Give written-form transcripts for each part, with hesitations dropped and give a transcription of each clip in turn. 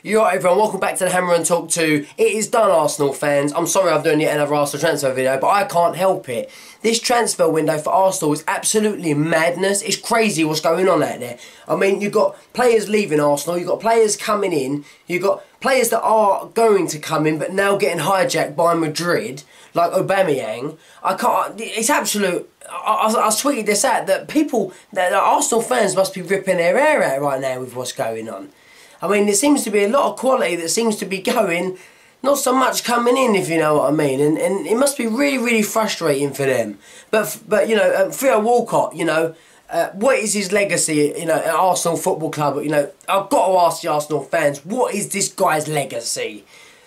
You're right, everyone, welcome back to the Hammer and Talk 2. It is done, Arsenal fans. I'm sorry I'm doing yet another Arsenal transfer video, but I can't help it. This transfer window for Arsenal is absolutely madness. It's crazy what's going on out there. I mean, you've got players leaving Arsenal, you've got players coming in, you've got players that are going to come in but now getting hijacked by Madrid, like Aubameyang. It's absolute... I tweeted this out, that people, that Arsenal fans must be ripping their hair out right now with what's going on. I mean, there seems to be a lot of quality that seems to be going, not so much coming in, if you know what I mean. And it must be really, really frustrating for them. But you know, Theo Walcott, you know, what is his legacy, you know, at Arsenal Football Club? You know, I've got to ask the Arsenal fans, what is this guy's legacy?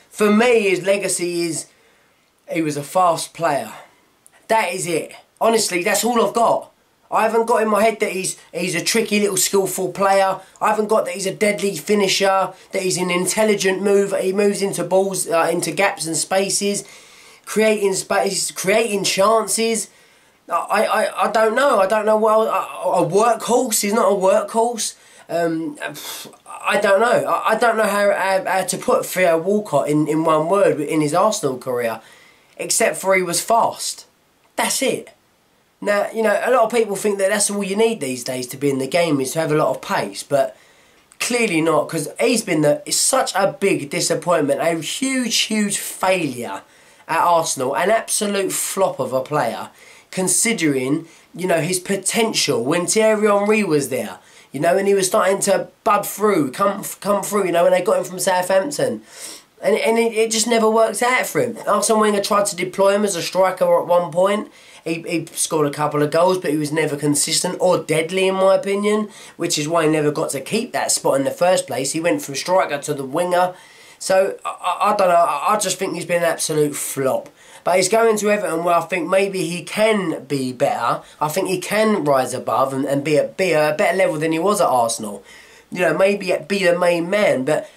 For me, his legacy is he was a fast player. That is it. Honestly, that's all I've got. I haven't got in my head that he's a tricky little skillful player. I haven't got that he's a deadly finisher, that he's an intelligent mover. He moves into balls, into gaps and spaces, creating space, creating chances. I don't know. I don't know. Well, a workhorse. He's not a workhorse. I don't know. I don't know how to put Theo Walcott in one word in his Arsenal career, except for he was fast. That's it. Now, you know, a lot of people think that that's all you need these days to be in the game, is to have a lot of pace, but clearly not, because he's been it's such a big disappointment, a huge, huge failure at Arsenal, an absolute flop of a player, considering, you know, his potential when Thierry Henry was there, you know, and he was starting to bud through, come through, you know, when they got him from Southampton. And it just never worked out for him. Arsene Wenger tried to deploy him as a striker at one point. He scored a couple of goals, but he was never consistent or deadly, in my opinion, which is why he never got to keep that spot in the first place. He went from striker to the winger. So, I don't know, I just think he's been an absolute flop. But he's going to Everton where I think maybe he can be better. I think he can rise above and be a better level than he was at Arsenal. You know, maybe be the main man, but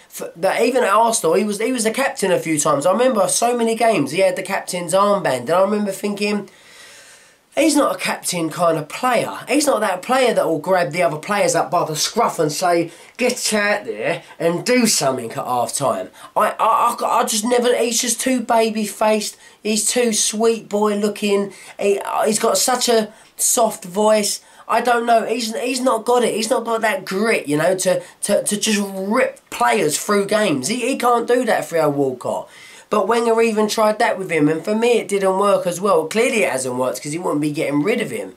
even at Arsenal, he was the captain a few times. I remember so many games he had the captain's armband, and I remember thinking, he's not a captain kind of player. He's not that player that will grab the other players up by the scruff and say, get out there and do something at half time. I just never. He's just too baby faced. He's too sweet boy looking. He's got such a soft voice. I don't know. He's not got it. He's not got that grit, you know, to just rip players through games. He can't do that, Theo Walcott. But Wenger even tried that with him, and for me it didn't work as well. Clearly it hasn't worked because he wouldn't be getting rid of him.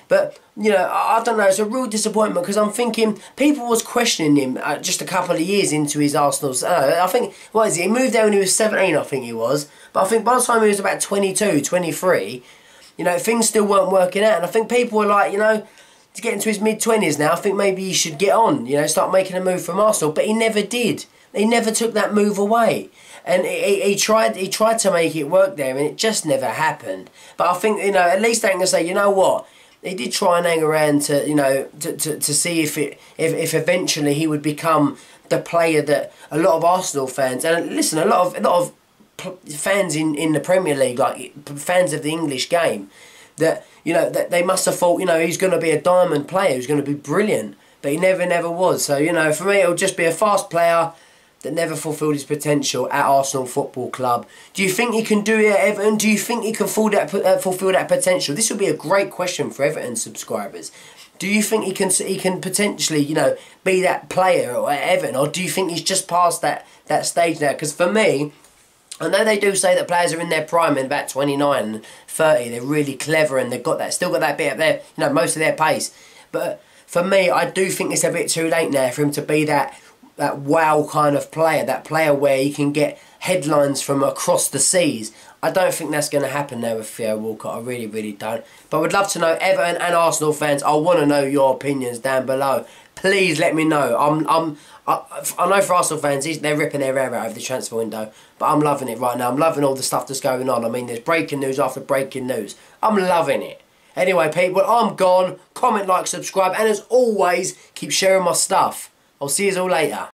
But, you know, I don't know, it's a real disappointment because I'm thinking people was questioning him just a couple of years into his Arsenal's... I think, what is it, he moved there when he was 17, I think he was. But I think by the time he was about 22, 23, you know, things still weren't working out. And I think people were like, you know, to get into his mid-20s now, I think maybe he should get on, you know, start making a move from Arsenal. But he never did. He never took that move away. And he tried to make it work there, and it just never happened. But I think, you know, at least they can say, you know what, he did try and hang around to, you know, to see if eventually he would become the player that a lot of Arsenal fans, and listen, a lot of fans in the Premier League, like fans of the English game, that, you know, that they must have thought, you know, he's going to be a diamond player, he's going to be brilliant, but he never was. So, you know, for me, it'll just be a fast player that never fulfilled his potential at Arsenal Football Club. Do you think he can do it at Everton? Do you think he can fulfil that potential? This would be a great question for Everton subscribers. Do you think he can potentially, you know, be that player at Everton, or do you think he's just past that stage now? Because for me, I know they do say that players are in their prime in about 29 and 30. They're really clever and they've got that, still got that bit of their, you know, most of their pace. But for me, I do think it's a bit too late now for him to be that wow kind of player, that player where he can get headlines from across the seas. I don't think that's going to happen now with Theo Walcott. I really, really don't. But I would love to know, Everton and Arsenal fans, I want to know your opinions down below. Please let me know. I know for Arsenal fans, they're ripping their hair out over the transfer window, but I'm loving it right now. I'm loving all the stuff that's going on. I mean, there's breaking news after breaking news. I'm loving it. Anyway, people, I'm gone. Comment, like, subscribe, and as always, keep sharing my stuff. I'll see you all later.